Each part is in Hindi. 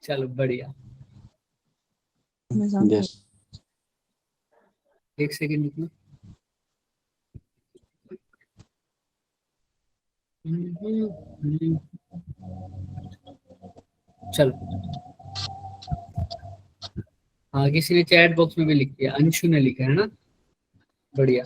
चलो बढ़िया। Yes. एक सेकेंड रुकना। चलो हाँ, किसी ने चैट बॉक्स में भी लिख दिया, अंशु ने लिखा है ना, बढ़िया,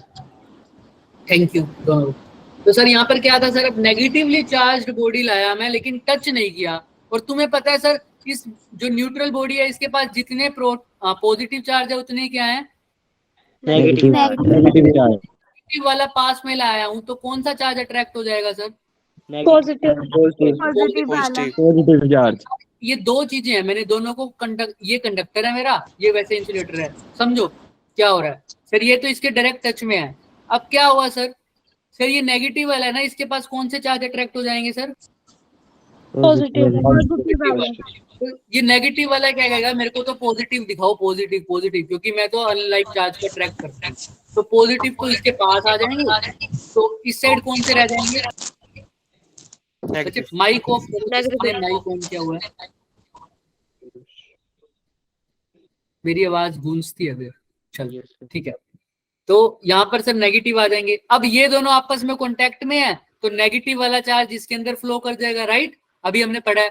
थैंक यू दोनों। तो सर यहाँ पर क्या था सर, अब नेगेटिवली चार्ज्ड बॉडी लाया मैं लेकिन टच नहीं किया, और तुम्हें पता है सर इस जो न्यूट्रल बॉडी है इसके पास जितने पॉजिटिव चार्ज है उतने क्या है नेगेटिव चार्ज। नेगेटिव वाला पास में लाया हूँ, तो कौन सा चार्ज अट्रैक्ट हो जाएगा सर? Positive charge. ये दो चीजें हैं, मैंने दोनों को ये कंडक्टर है मेरा, ये वैसे इंसुलेटर है, समझो क्या हो रहा है सर। ये तो इसके डायरेक्ट टच में है, अब क्या हुआ सर, सर ये नेगेटिव वाला है ना, इसके पास कौन से चार्ज अट्रैक्ट हो जाएंगे सर? पॉजिटिव तो ये नेगेटिव वाला क्या कहेगा, मेरे को तो पॉजिटिव दिखाओ, पॉजिटिव पॉजिटिव, क्योंकि मैं तो अनलाइक चार्ज को ट्रैक करता हूँ, तो पॉजिटिव तो इसके पास आ जाएंगे, तो इस साइड कौन से रह जाएंगे? माइक ऑफ करो, माइक ऑन क्या हुआ है, मेरी आवाज गूंजती है फिर, चलो ठीक है। तो यहाँ पर सर नेगेटिव आ जाएंगे, अब ये दोनों आपस में कांटेक्ट में है, तो नेगेटिव वाला चार्ज इसके अंदर फ्लो कर जाएगा, राइट, अभी हमने पढ़ा है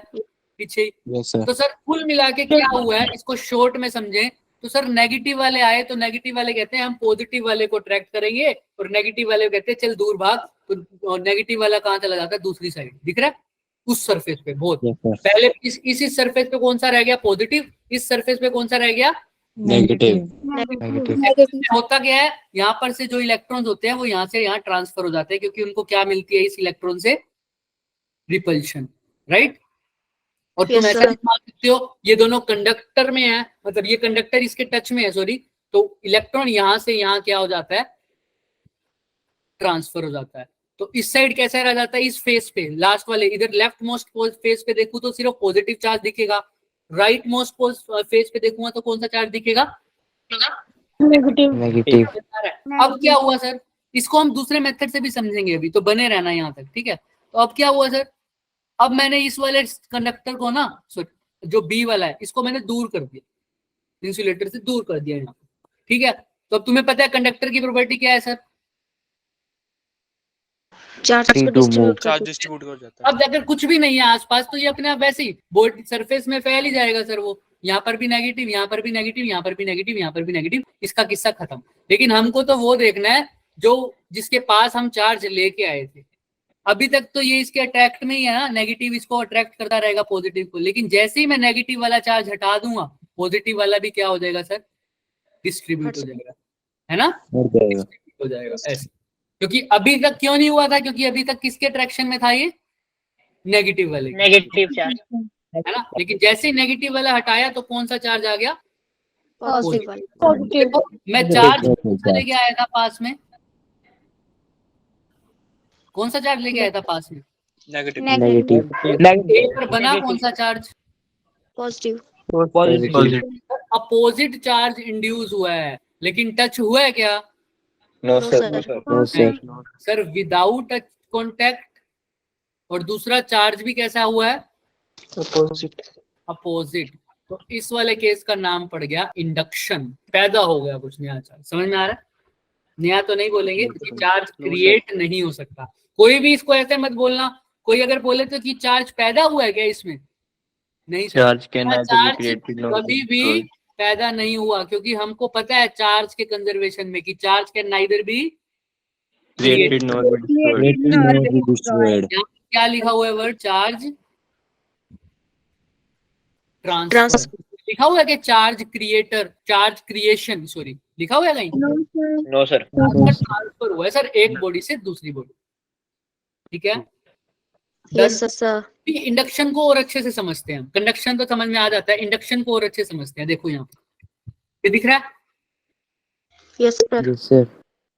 पीछे ही। तो सर कुल मिला के क्या हुआ है, इसको शॉर्ट में समझें तो सर नेगेटिव वाले आए तो नेगेटिव वाले कहते हैं हम पॉजिटिव वाले को ट्रैक्ट करेंगे, और नेगेटिव वाले कहते हैं चल दूर भाग, तो नेगेटिव वाला कहाँ चला जाता है, दूसरी साइड, दिख रहा है उस सरफेस पे। बहुत पहले इस सरफेस पे कौन सा रह गया, पॉजिटिव, इस सरफेस पे कौन सा रह गया, नेगेटिव। होता क्या है, यहाँ पर से जो इलेक्ट्रॉन्स होते हैं वो यहाँ से यहाँ ट्रांसफर हो जाते हैं, क्योंकि उनको क्या मिलती है इस इलेक्ट्रॉन से, रिपल्शन, राइट। और तुम ऐसा मान सकते हो ये दोनों कंडक्टर में है, मतलब ये कंडक्टर इसके टच में है, सॉरी, तो इलेक्ट्रॉन यहाँ से यहाँ क्या हो जाता है, ट्रांसफर हो जाता है। तो इस साइड कैसा रह जाता है, इस फेस पे लास्ट वाले, इधर लेफ्ट मोस्ट फेस पे देखूं तो सिर्फ पॉजिटिव चार्ज दिखेगा, राइट मोस्ट फेस पे देखूंगा तो कौन सा चार्ज दिखेगा, नेगेटिव। अब क्या हुआ सर, इसको हम दूसरे मेथड से भी समझेंगे, अभी तो बने रहना यहाँ तक, ठीक है। तो अब क्या हुआ सर, अब मैंने इस वाले कंडक्टर को ना, जो बी वाला है इसको मैंने दूर कर दिया, इंसुलेटर से दूर कर दिया यहाँ, ठीक है। तो अब तुम्हें पता है कंडक्टर की प्रॉपर्टी क्या है सर, चार्ज डिस्ट्रीब्यूट कर जाता है। अब अगर कुछ भी नहीं है आसपास तो ये अपने आप वैसे ही बोर्ड सरफेस में फैल ही जाएगा सर, वो यहाँ पर भी नेगेटिव, यहाँ पर भी नेगेटिव, यहाँ पर भी नेगेटिव, यहाँ पर भी नेगेटिव, इसका किस्सा खत्म। लेकिन हमको तो वो देखना है जो जिसके पास हम चार्ज लेके आए थे, अभी तक तो ये इसके अट्रैक्ट में ही है ना, नेगेटिव इसको अट्रैक्ट करता रहेगा पॉजिटिव को, लेकिन जैसे ही मैं नेगेटिव वाला चार्ज हटा दूंगा पॉजिटिव वाला भी क्या हो जाएगा सर, डिस्ट्रीब्यूट हो जाएगा, है ना, डिस्ट्रीब्यूट हो जाएगा ऐसे। क्योंकि अभी तक क्यों नहीं हुआ था, क्योंकि अभी तक किसके अट्रैक्शन में था, ये नेगेटिव वाले, नेगेटिव चार्ज, है ना। लेकिन जैसे ही नेगेटिव वाला हटाया तो कौन सा चार्ज आ गया, पॉजिटिव। मैं चार्ज लेके आया था पास में, कौन सा चार्ज लेके आया था पास में, नेगेटिव। पर बना कौन सा charge, positive. Opposite charge induce हुआ है, लेकिन टच हुआ है क्या, no sir. Sir without touch contact, और दूसरा चार्ज भी कैसा हुआ है, अपोजिट। तो इस वाले केस का नाम पड़ गया इंडक्शन, पैदा हो गया कुछ नया चार्ज, समझ में आ रहा है, नया तो नहीं बोलेंगे क्योंकि चार्ज क्रिएट नहीं हो सकता, कोई भी इसको ऐसे मत बोलना, कोई अगर बोले तो कि चार्ज पैदा हुआ है क्या इसमें, नहीं चार्ज कभी भी पैदा नहीं हुआ, क्योंकि हमको पता है चार्ज के कंजर्वेशन में कि charge can neither be created nor destroyed. क्या लिखा हुआ है वर्ड चार्ज ट्रांसफर, लिखा हुआ है कि charge creator, charge creation, sorry लिखा हुआ है कहीं, नो सर। ट्रांसफर हुआ है सर एक बॉडी से दूसरी बॉडी, ठीक है। Yes sir. इंडक्शन को और अच्छे से समझते हैं, कंडक्शन तो समझ में आ जाता है, इंडक्शन को और अच्छे से समझते हैं। देखो यहाँ पर ये दिख रहा है, यस सर।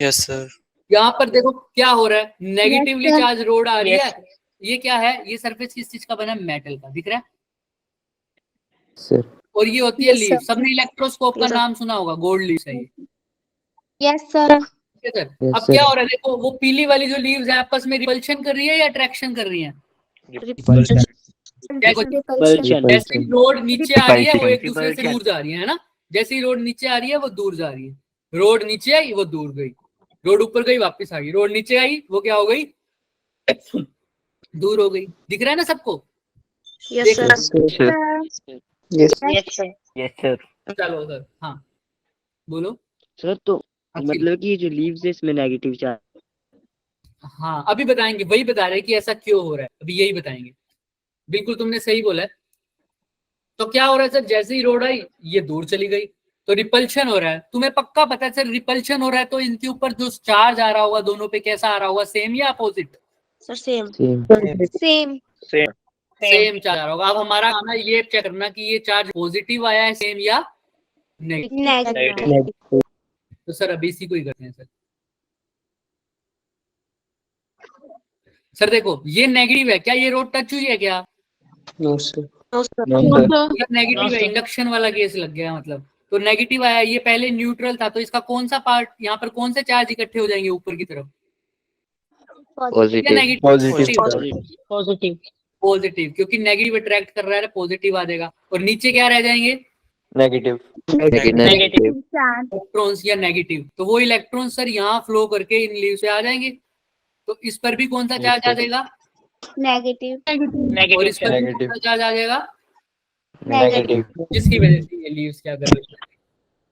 Yes sir. यहाँ पर देखो क्या हो रहा है, नेगेटिवली चार्ज रोड आ रही है, ये क्या है, ये सरफेस किस चीज का बना है, मेटल का, दिख रहा है सर। और ये होती है लीफ, सबने इलेक्ट्रोस्कोप का नाम सुना होगा, गोल्ड लीफ है ये, यस सर। सर अब क्या हो रहा है, देखो वो पीली वाली जो लीव्स है आपस में रिपल्शन कर रही है या अट्रैक्शन कर रही है, देखो Repulsion. जैसे ही रोड नीचे आ रही है वो एक दूसरे से Repulsion. दूर जा रही है ना, जैसे ही रोड नीचे आ रही है वो दूर जा रही है, रोड नीचे आई वो दूर गई, रोड ऊपर गई वापस आ गई, रोड नीचे आई वो क्या हो गई, दूर हो गई। दिख रहा है ना सबको? Yes, sir. Sir. Yes. Yes, sir. चलो सर, हाँ बोलो। सर तो अच्छी। मतलब कि ये जो लीव्स है इसमें नेगेटिव चार्ज। हाँ अभी बताएंगे, वही बता रहे हैं कि ऐसा क्यों हो रहा है, अभी यही बताएंगे। बिल्कुल तुमने सही बोला है। तो क्या हो रहा है सर, जैसे ही रोड आई ये दूर चली गई, तो रिपल्शन हो रहा है। तुम्हें पक्का पता है सर रिपल्शन हो रहा है तो इनके ऊपर जो चार्ज आ रहा होगा दोनों पे कैसा आ रहा होगा, सेम या opposite? Sir, same. Same. Same charge आ रहा होगा। अब हमारा काम है ये चेक करना कि ये चार्ज पॉजिटिव आया है सेम या नेगेटिव। Negative. तो सर अभी इसी को ही करते हैं सर। सर देखो ये नेगेटिव है, क्या ये रोड टच हुई है क्या? No, sir. No, sir. No, sir. ये नेगेटिव है, इंडक्शन वाला केस लग गया मतलब। तो नेगेटिव आया, ये पहले न्यूट्रल था, तो इसका कौन सा पार्ट, यहाँ पर कौन से चार्ज इकट्ठे हो जाएंगे ऊपर की तरफ? या Positive. नेगेटिव? पॉजिटिव। पॉजिटिव, क्योंकि नेगेटिव अट्रैक्ट कर रहा है, पॉजिटिव आ जाएगा। और नीचे क्या रह जाएंगे? Negative. इलेक्ट्रॉन्स या नेगेटिव। तो वो इलेक्ट्रॉन सर यहाँ फ्लो करके इन लीव से आ जाएंगे, तो इस पर भी कौन सा चार्ज आ जाएगा? Negative. और इस पर भी कौन Negative. सा चार्ज आ जाएगा? Negative. जिसकी वजह से ये लीव्स क्या कर रही है,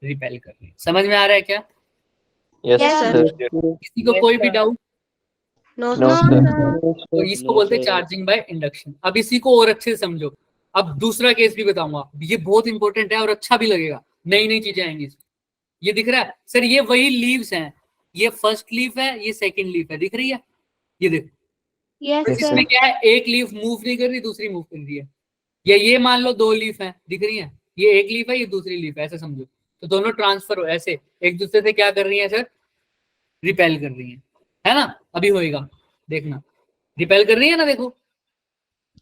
रिपेल कर रही है। समझ में आ रहा है क्या? Yes, Yes, sir. किसी को कोई भी doubt? No, No, sir. sir. तो इसको बोलते हैं चार्जिंग बाय इंडक्शन। अब इसी को और अच्छे से समझो। अब दूसरा केस भी बताऊंगा, ये बहुत इंपॉर्टेंट है और अच्छा भी लगेगा, नई नई चीजें आएंगी इसमें। ये दिख रहा है सर, ये वही लीव्स हैं, ये फर्स्ट लीफ है, ये सेकंड लीफ है, दिख रही है? ये देखो, Yes, तो sir. इसमें क्या है, एक लीफ मूव नहीं कर रही, दूसरी मूव कर रही है। या ये मान लो दो लीफ है, दिख रही है, ये एक लीफ है, ये दूसरी लीफ है, ऐसे समझो। तो दोनों ट्रांसफर हो ऐसे एक दूसरे से क्या कर रही है सर, रिपेल कर रही है ना? अभी होएगा देखना, रिपेल कर रही है ना, देखो।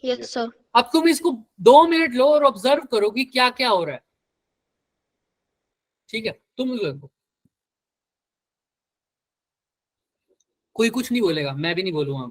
Yes, sir. अब तुम इसको 2 मिनट लो और ऑब्जर्व करो कि क्या क्या हो रहा है। ठीक है, तुम देखो, कोई कुछ नहीं बोलेगा, मैं भी नहीं बोलूंगा।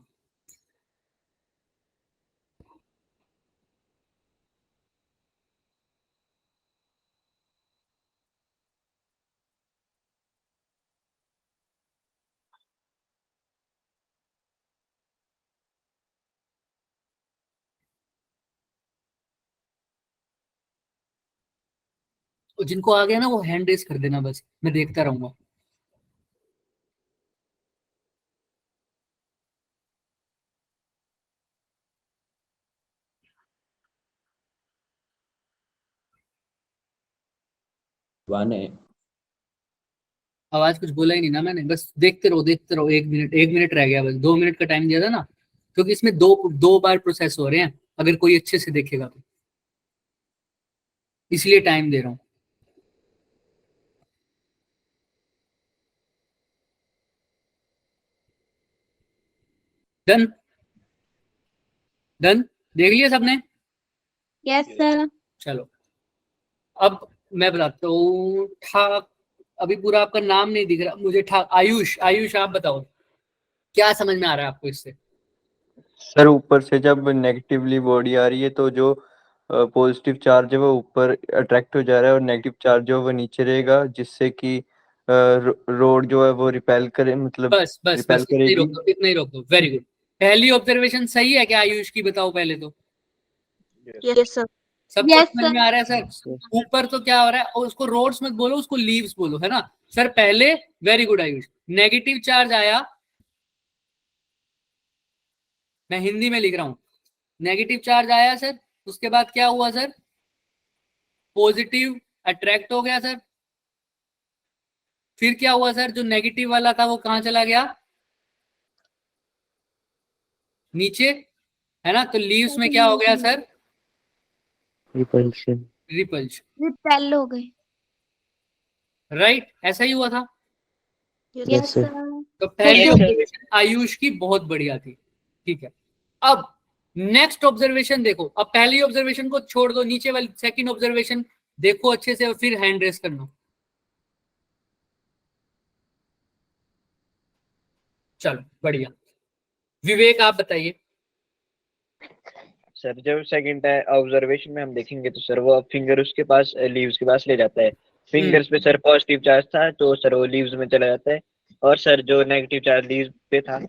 तो जिनको आ गया ना वो हैंड रेस कर देना, बस मैं देखता रहूंगा। आवाज कुछ बोला ही नहीं ना मैंने, बस देखते रहो देखते रहो। 1 मिनट, 1 मिनट रह गया बस, 2 मिनट का टाइम दिया था ना, क्योंकि इसमें दो दो बार प्रोसेस हो रहे हैं, अगर कोई अच्छे से देखेगा तो, इसलिए टाइम दे रहा हूँ। डन? डन? देख लिया सबने? Yes, sir. चलो अब मैं बताता हूँ। ठाक, अभी पूरा आपका नाम नहीं दिख रहा मुझे। ठाक, आयुष, आयुष आप बताओ क्या समझ में आ रहा है आपको इससे? सर ऊपर से जब नेगेटिवली बॉडी आ रही है तो जो पॉजिटिव चार्ज है वो ऊपर अट्रैक्ट हो जा रहा है और नेगेटिव चार्ज जो है वो नीचे रहेगा, जिससे कि रोड जो है वो रिपेल करे, मतलब बस बस रिपेल बस, इतना ही करेगी। रोक दो, इतना ही रोक दो। Very good. पहली ऑब्जर्वेशन सही है क्या आयुष की? बताओ पहले तो। Yes, sir. सबको Yes, समझ में आ रहा है सर? ऊपर तो क्या हो रहा है, और उसको रोड्स मत बोलो, उसको लीव्स बोलो, है ना सर? पहले, very good Ayush, negative charge आया, मैं हिंदी में लिख रहा हूं, नेगेटिव चार्ज आया सर, उसके बाद क्या हुआ सर? पॉजिटिव अट्रैक्ट हो गया सर। फिर क्या हुआ सर, जो नेगेटिव वाला था वो कहां चला गया? नीचे, है ना? तो लीव्स में क्या हो गया सर? रिपल्शन। रिपल्शन। Repel हो गए. राइट, ऐसा ही हुआ था। Yes, sir. sir. तो पहली ऑब्जर्वेशन आयुष की बहुत बढ़िया थी। ठीक है, अब नेक्स्ट ऑब्जर्वेशन देखो। अब पहली ऑब्जर्वेशन को छोड़ दो, नीचे वाली सेकंड ऑब्जर्वेशन देखो अच्छे से, और फिर हैंड रेस करना। चलो बढ़िया। विवेक आप बताइए। सर जब सेकंड ऑब्जर्वेशन में हम देखेंगे तो सर वो फिंगर उसके पास लीव्स के पास ले जाता है। फिंगर्स पे सर पॉजिटिव चार्ज था तो सर वो लीव्स में चला जाता है, और सर जो नेगेटिव चार्ज लीव पे था,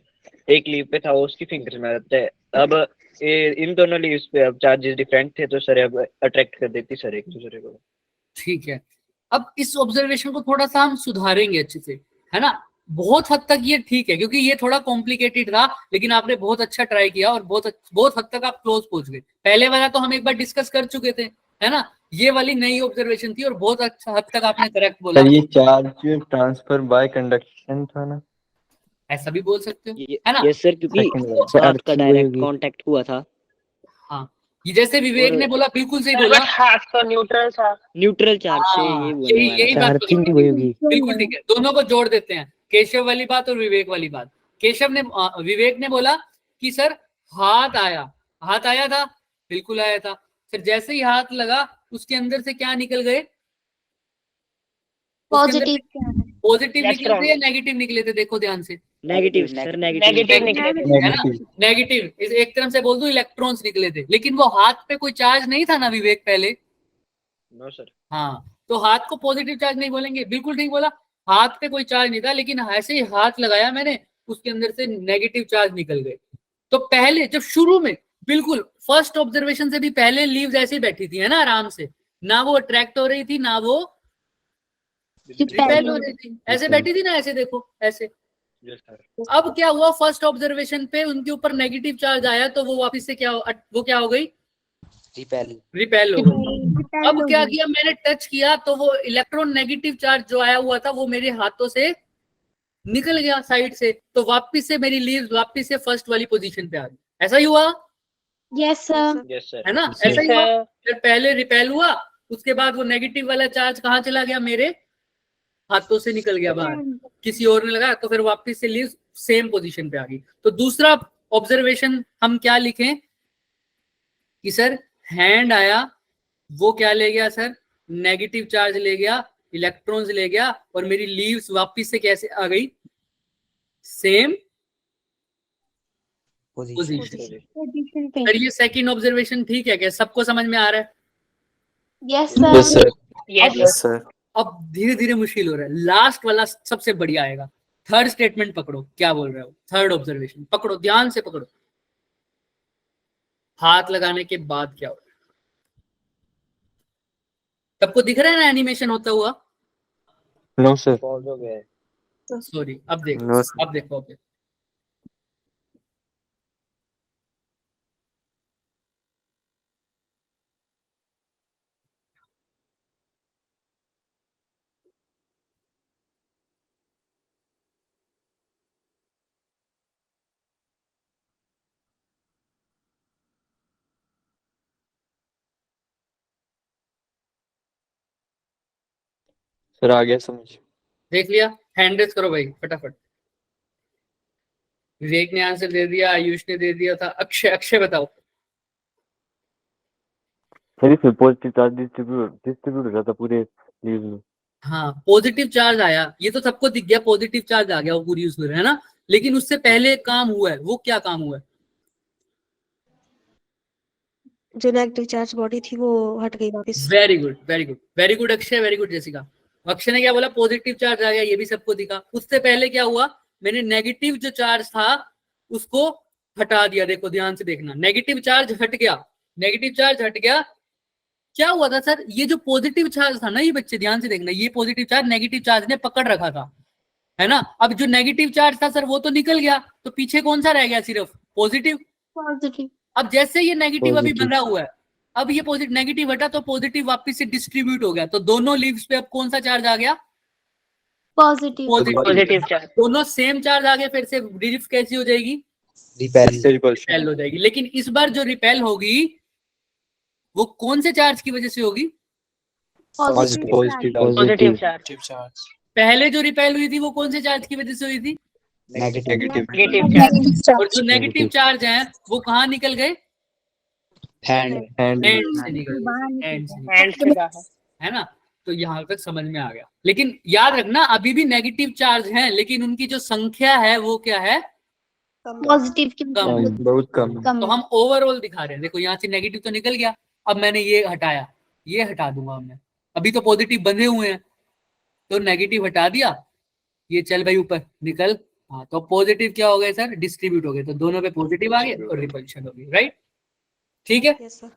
एक लीव पे था, वो उसकी फिंगर्स में आ जाता है। अब इन दोनों लीव्स पे अब चार्जेस डिफरेंट थे तो सर अब अट्रैक्ट कर देती सर एक दूसरे को। ठीक है, अब इस ऑब्जर्वेशन को थोड़ा सा हम सुधारेंगे अच्छे से, है ना। बहुत हद तक ये ठीक है क्योंकि ये थोड़ा कॉम्प्लिकेटेड था, लेकिन आपने बहुत अच्छा ट्राई किया और बहुत हद तक आप क्लोज पहुंच गए। पहले वाला तो हम एक बार डिस्कस कर चुके थे, है ना। ये वाली नई ऑब्जर्वेशन थी और बहुत अच्छा हद तक आपने करेक्ट बोला। सर ये चार्ज ट्रांसफर बाय कंडक्शन था ना? ऐसा भी बोल सकते हो, है ना। यस सर, क्योंकि Second वाला। हाथ का डायरेक्ट कांटेक्ट हुआ था। हाँ, ये जैसे विवेक और- ने बोला बिल्कुल सही बोला। हाथ तो न्यूट्रल था। न्यूट्रल चार्ज से हाँ, ये बोलने वाला यही था। बात तो बिल्कुल ठीक है। दोनों को जोड़ देते हैं, केशव वाली बात और विवेक वाली बात। विवेक ने बोला कि सर हाथ आया था, बिल्कुल आया था। फिर जैसे ही हाथ लगा उसके अंदर से क्या निकल गए? पॉजिटिव पॉजिटिव निकले थे या नेगेटिव निकले थे? देखो ध्यान से। नेगेटिव सर, नेगेटिव नेगेटिव निकले थे। है ना, नेगेटिव। एक तरह से बोल दूं इलेक्ट्रॉन्स निकले थे, लेकिन वो हाथ पे कोई चार्ज नहीं था ना विवेक पहले। No sir. हाँ, तो हाथ को पॉजिटिव चार्ज नहीं बोलेंगे, बिल्कुल ठीक बोला। हाथ पे कोई चार्ज नहीं था, लेकिन ऐसे ही हाथ लगाया मैंने, उसके अंदर से नेगेटिव चार्ज निकल गए। तो पहले जब शुरू में बिल्कुल फर्स्ट ऑब्जर्वेशन से भी पहले लीव्स ऐसे ही बैठी थी, है ना, आराम से, ना वो अट्रैक्ट हो रही थी ना वो रिपेल हो रही थी, ऐसे बैठी थी ना, ऐसे देखो ऐसे। Yes sir. अब क्या हुआ, फर्स्ट ऑब्जर्वेशन पे उनके ऊपर नेगेटिव चार्ज आया तो वो वापस से क्या हो गई? रिपेल हो गई। अब क्या किया मैंने, टच किया तो वो इलेक्ट्रॉन नेगेटिव चार्ज जो आया हुआ था वो मेरे हाथों से निकल गया साइड से, तो वापस से मेरी लीव्स वापस से फर्स्ट वाली पोजीशन पे आ गई। ऐसा ही हुआ, यस सर। Yes sir. है ना, ऐसा ही हुआ। फिर पहले रिपेल हुआ, उसके बाद वो नेगेटिव वाला चार्ज कहाँ चला गया? मेरे हाथों से निकल गया बाहर, किसी और ने लगाया, तो फिर वापस से लीव्स सेम पोजीशन पे आ गई। तो दूसरा ऑब्जर्वेशन हम क्या लिखें कि सर हैंड आया, वो क्या ले गया सर? नेगेटिव चार्ज ले गया, इलेक्ट्रॉन्स ले गया, और मेरी लीव्स वापस से कैसे आ गई? Same position. सर ये सेकंड ऑब्जर्वेशन ठीक है क्या? सबको समझ में आ रहा है? Yes yes sir. Sir. Yes sir. अब धीरे धीरे मुश्किल हो रहा है, लास्ट वाला सबसे बढ़िया आएगा। थर्ड स्टेटमेंट पकड़ो, क्या बोल रहे हो? थर्ड ऑब्जर्वेशन पकड़ो, ध्यान से पकड़ो। हाथ लगाने के बाद क्या हो रहा है? सबको दिख रहा है ना एनिमेशन होता हुआ? No sir. पॉज हो गया है। सॉरी, अब देखो, नो सर। अब देखो, अब देखो। सर आ गया समझ। देख लिया? हैंड रेज करो भाई फटाफट। विवेक ने आंसर दे दिया, आयुष ने दे दिया था। अक्षय बताओ। सर फिर पॉजिटिव चार्ज डिस्ट्रीब्यूट हो जाता पूरे लीव्स में। हाँ, पॉजिटिव चार्ज आया, ये तो सबको दिख गया, पॉजिटिव चार्ज आ गया वो पूरी उसमें, है ना। लेकिन उससे पहले एक काम हुआ है, वो क्या काम हुआ है? जो नेगेटिव चार्ज बॉडी थी वो हट गई वापस। Very good, very good, very good Akshay, very good Jessica. Akshay ने क्या बोला? पॉजिटिव चार्ज आ गया, ये भी सबको दिखा। उससे पहले क्या हुआ? मैंने नेगेटिव जो चार्ज था उसको हटा दिया। देखो ध्यान से देखना, नेगेटिव चार्ज हट गया, नेगेटिव चार्ज हट गया। क्या हुआ था सर? ये जो पॉजिटिव चार्ज था ना, ये बच्चे ध्यान से देखना, ये पॉजिटिव चार्ज नेगेटिव चार्ज ने पकड़ रखा था, है ना। अब जो नेगेटिव चार्ज था सर वो तो निकल गया, तो पीछे कौन सा रह गया? सिर्फ पॉजिटिव। पॉजिटिव। अब जैसे ये नेगेटिव अभी Positive. बना हुआ है, अब ये पॉजिटिव नेगेटिव हटा तो पॉजिटिव वापस से डिस्ट्रीब्यूट हो गया, तो दोनों लीव्स पे अब कौन सा चार्ज आ गया? पॉजिटिव। Positive charge. दोनों सेम चार्ज आ गए, फिर से रिलीफ कैसी हो जाएगी? रिपेल। रिपेल हो जाएगी। लेकिन इस बार जो रिपेल होगी वो कौन से चार्ज की वजह से होगी? Positive charge. पहले जो रिपेल हुई थी वो कौन से चार्ज की वजह से हुई थी? नेगेटिव। Negative charge. और जो नेगेटिव चार्ज हैं वो कहाँ निकल गए? हैंड। हैंड से निकल गए, हैंड से निकल हैंड से बाहर। गए, है ना। तो यहाँ तक समझ में आ गया। लेकिन याद रखना, अभी भी नेगेटिव चार्ज हैं, लेकिन उनकी जो संख्या है वो क्या है? पॉजिटिव की कम। बहुत कम है। कम तो हम ओवरऑल दिखा रहे हैं, देखो यहाँ से नेगेटिव तो निकल गया, अब मैंने ये हटाया, ये हटा दूंगा मैं, अभी तो पॉजिटिव बंधे हुए हैं, तो नेगेटिव हटा दिया, ये चल भाई ऊपर निकल। हाँ, तो पॉजिटिव क्या हो गए सर, डिस्ट्रीब्यूट हो गए, तो दोनों पे पॉजिटिव आ गए और रिपल्शन हो गई, राइट। ठीक है, यस सर।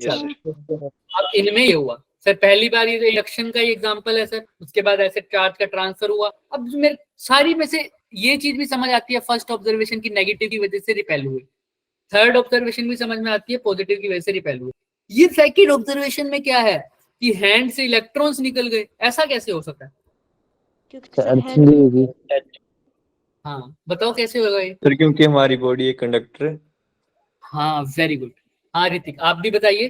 चलो अब इनमें ये हुआ सर, पहली बार ये इंडक्शन का ही एग्जांपल है सर, उसके बाद ऐसे चार्ज का ट्रांसफर हुआ। अब मेरे सारी में से ये चीज भी समझ आती है, फर्स्ट ऑब्जर्वेशन की नेगेटिव की वजह से रिपेल हुए, थर्ड ऑब्जर्वेशन भी समझ में आती है पॉजिटिव की वजह से रिपेल हुए। ये सेकंड ऑब्जर्वेशन में क्या है कि हैंड से इलेक्ट्रॉन्स निकल गए, ऐसा कैसे हो सकता है? क्योंकि सर हैंड हाँ बताओ कैसे होगा ये? सर क्योंकि हमारी बॉडी एक कंडक्टर है। हाँ वेरी गुड। हाँ ऋतिक आप भी बताइए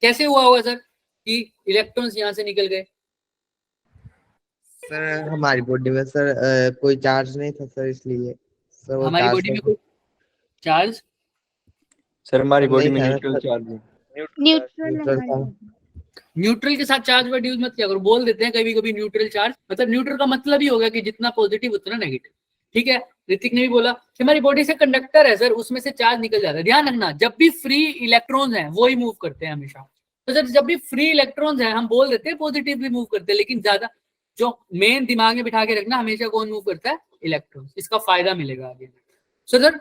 कैसे हुआ होगा सर कि इलेक्ट्रॉन्स यहाँ से निकल गए? सर हमारी बॉडी में सर कोई चार्ज नहीं था सर, इसलिए सर वो हमारी चार्ज बॉडी में कोई चार्ज, सर हमारी बॉडी नहीं में था न्यूट्रल सर। चार्ज है। न्यूट्रल था। न्यूट्रल के साथ चार्ज वर्ड यूज मत किया करो, बोल देते हैं कभी कभी न्यूट्रल चार्ज, मतलब न्यूट्रल का मतलब ही होगा कि जितना पॉजिटिव उतना नेगेटिव। ठीक है, ऋतिक ने भी बोला कि हमारी बॉडी से कंडक्टर है सर, उसमें से चार्ज निकल जाता है। ध्यान रखना, जब भी फ्री इलेक्ट्रॉन्स हैं वो ही मूव करते हैं हमेशा। तो सर जब भी फ्री इलेक्ट्रॉन्स हैं हम बोल देते हैं पॉजिटिव भी मूव करते हैं, लेकिन ज्यादा जो मेन दिमाग में बिठा के रखना, हमेशा कौन मूव करता है? इलेक्ट्रॉन्स। इसका फायदा मिलेगा आगे। So sir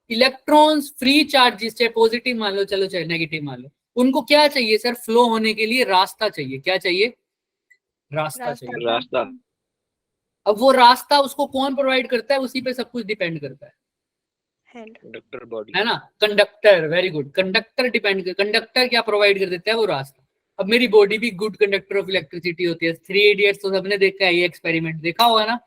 electrons free charges, चाहे पॉजिटिव मान लो चलो चाहे नेगेटिव मान लो, उनको क्या चाहिए सर? फ्लो होने के लिए रास्ता चाहिए। क्या चाहिए? रास्ता चाहिए। रास्ता। अब वो रास्ता उसको कौन प्रोवाइड करता है? उसी पे सब कुछ डिपेंड करता है हैंड कंडक्टर बॉडी। है ना? Conductor, very good, conductor depend कर, कंडक्टर क्या प्रोवाइड कर देता है? वो रास्ता। अब मेरी बॉडी भी गुड कंडक्टर ऑफ इलेक्ट्रिसिटी होती है। 3 इडियट्स तो सबने देखा है, ये एक्सपेरिमेंट देखा होगा ना?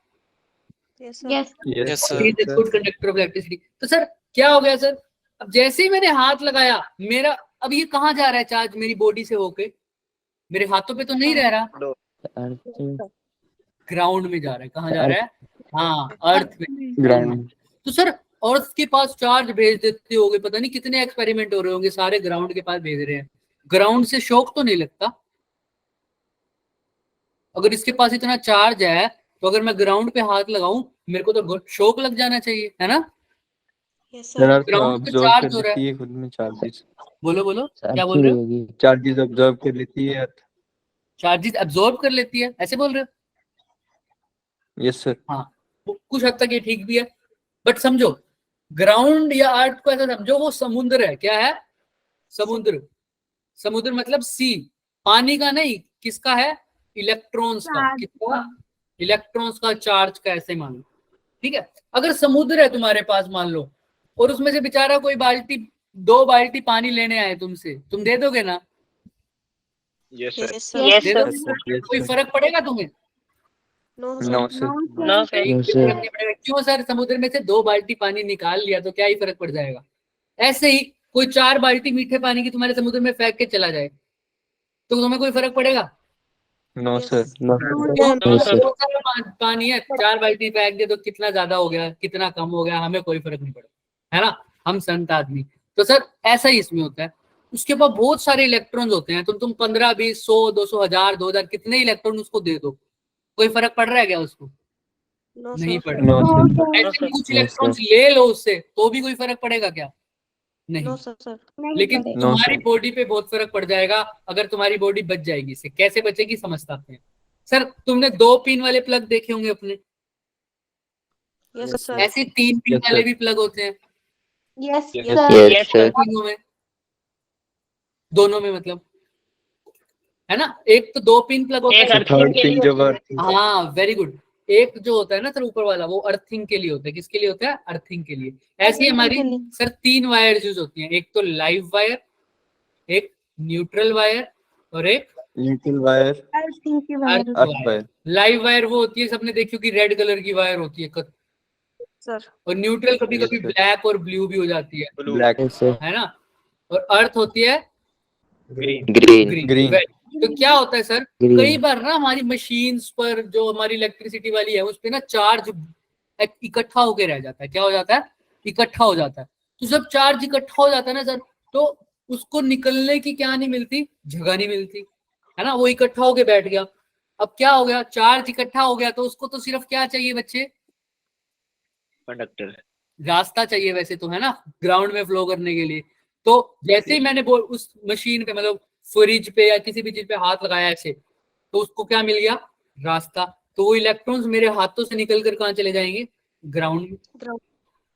Yes sir. Yes yes good conductor of electricity. तो सर क्या हो गया सर, अब जैसे ही मैंने हाथ लगाया, मेरा अब ये कहाँ जा रहा है चार्ज? मेरी बॉडी से होके मेरे हाथों पे तो नहीं रह रहा, ग्राउंड में जा रहा है। कहाँ जा रहा है? हाँ, अर्थ में, ग्राउंड। तो सर अर्थ के पास चार्ज भेज देते होंगे, पता नहीं कितने एक्सपेरिमेंट हो रहे होंगे, सारे ग्राउंड के पास भेज रहे हैं। ग्राउंड से शॉक तो नहीं लगता? अगर इसके पास इतना चार्ज है तो अगर मैं ग्राउंड पे हाथ लगाऊं मेरे को तो शॉक लग जाना चाहिए, है ना? Yes sir sir. Earth ground पे अब्जॉर्ब चार्ज कर हो रहा है। लेती है खुद में चार्जेस। बोलो बोलो क्या बोल रहे हो? चार्जेस अब्जॉर्ब कर लेती है अर्थ। चार्जेस एब्जॉर्ब कर लेती है, ऐसे बोल रहे हो? Yes sir. हाँ, कुछ हद तक ये ठीक भी है, बट समझो ग्राउंड या अर्थ को ऐसा समझो वो समुद्र है। क्या है? समुद्र। समुद्र मतलब सी, पानी का नहीं, किसका है? इलेक्ट्रॉन्स का। किसका? इलेक्ट्रॉन्स का, चार्ज का, ऐसे मान लो। ठीक है, अगर समुद्र है तुम्हारे पास मान लो, और उसमें से बेचारा कोई बाल्टी 2 बाल्टी पानी लेने आए तुमसे, तुम दे दोगे ना? Yes sir. Yes sir. Yes दे सर। दोगे? कोई फर्क पड़ेगा तुम्हें? No no sir. Sir. No sir. एक भी फर्क नहीं पड़ेगा। क्यों सर? समुद्र में से 2 बाल्टी पानी निकाल लिया तो क्या ही फर्क पड़ जाएगा? ऐसे ही कोई 4 बाल्टी मीठे पानी की तुम्हारे समुद्र में फेंक के चला जाए तो तुम्हें कोई फर्क पड़ेगा? No sir. No sir. बहुत सारा पानी है, 4 बाल्टी फेंक दे तो कितना ज्यादा हो गया, कितना कम हो गया, हमें कोई फर्क नहीं पड़ता, है ना? हम संत आदमी। तो सर ऐसा ही इसमें होता है। उसके पास बहुत सारे इलेक्ट्रॉन्स होते हैं, तो तुम 15, 20, 100, 200, 1000, 2000 कितने इलेक्ट्रॉन उसको दे दो, कोई फर्क पड़ रहा है क्या उसको? नो नहीं सर। पड़ रहा। No sir. ऐसे कुछ इलेक्ट्रॉन्स ले लो उससे तो भी कोई फर्क पड़ेगा क्या? नहीं। No sir. लेकिन No, तुम्हारी sir. बॉडी पे बहुत फर्क पड़ जाएगा अगर तुम्हारी बॉडी बच जाएगी इससे। कैसे बचेगी समझते हैं सर? तुमने 2 पिन वाले प्लग देखे होंगे अपने, यस सर। ऐसे 3 पिन Yes, sir. वाले भी प्लग होते हैं yes Yes, sir yes sir. तीनों में, दोनों में मतलब, है ना? एक तो 2 पिन प्लग होता एक है। अर्थिंग थर्ड के पिन लिए जब हाँ वेरी गुड। एक जो होता है ना सर ऊपर वाला, वो अर्थिंग के लिए होता है। किसके लिए होता है? अर्थिंग के लिए। ऐसी Earthing हमारी के लिए। सर 3 वायर यूज होती हैं, एक तो लाइव वायर, एक न्यूट्रल वायर और एक न्यूट्रल वायर, अर्थिंग की earth wire earth wire. Wire. Live wire वो होती है, सबने देखी होगी, रेड कलर की वायर होती है, सर। और न्यूट्रल कभी कभी Yes, sir. ब्लैक और ब्लू भी हो जाती है, ब्लैक, है ना? और अर्थ होती है ग्रीन। ग्रीन। तो क्या होता है सर, कई बार ना हमारी मशीन्स पर जो हमारी इलेक्ट्रिसिटी वाली है उस पे ना चार्ज इकट्ठा होके रह जाता है। क्या हो जाता है? इकट्ठा हो जाता है। तो जब चार्ज इकट्ठा हो जाता है ना सर, तो उसको निकलने की क्या नहीं मिलती? जगह नहीं मिलती, है ना? वो इकट्ठा होके बैठ गया। अब क्या हो गया? चार्ज इकट्ठा हो गया तो उसको तो सिर्फ क्या चाहिए बच्चे? कंडक्टर। रास्ता चाहिए वैसे तो, है ना, ग्राउंड में फ्लो करने के लिए। तो जैसे ही मैंने उस मशीन पे मतलब फ्रिज पे या किसी भी चीज पे हाथ लगाया ऐसे, तो उसको क्या मिल गया, रास्ता। तो वो इलेक्ट्रॉन्स मेरे हाथों से निकल कर कहाँ चले जाएंगे, ग्राउंड में। Ground.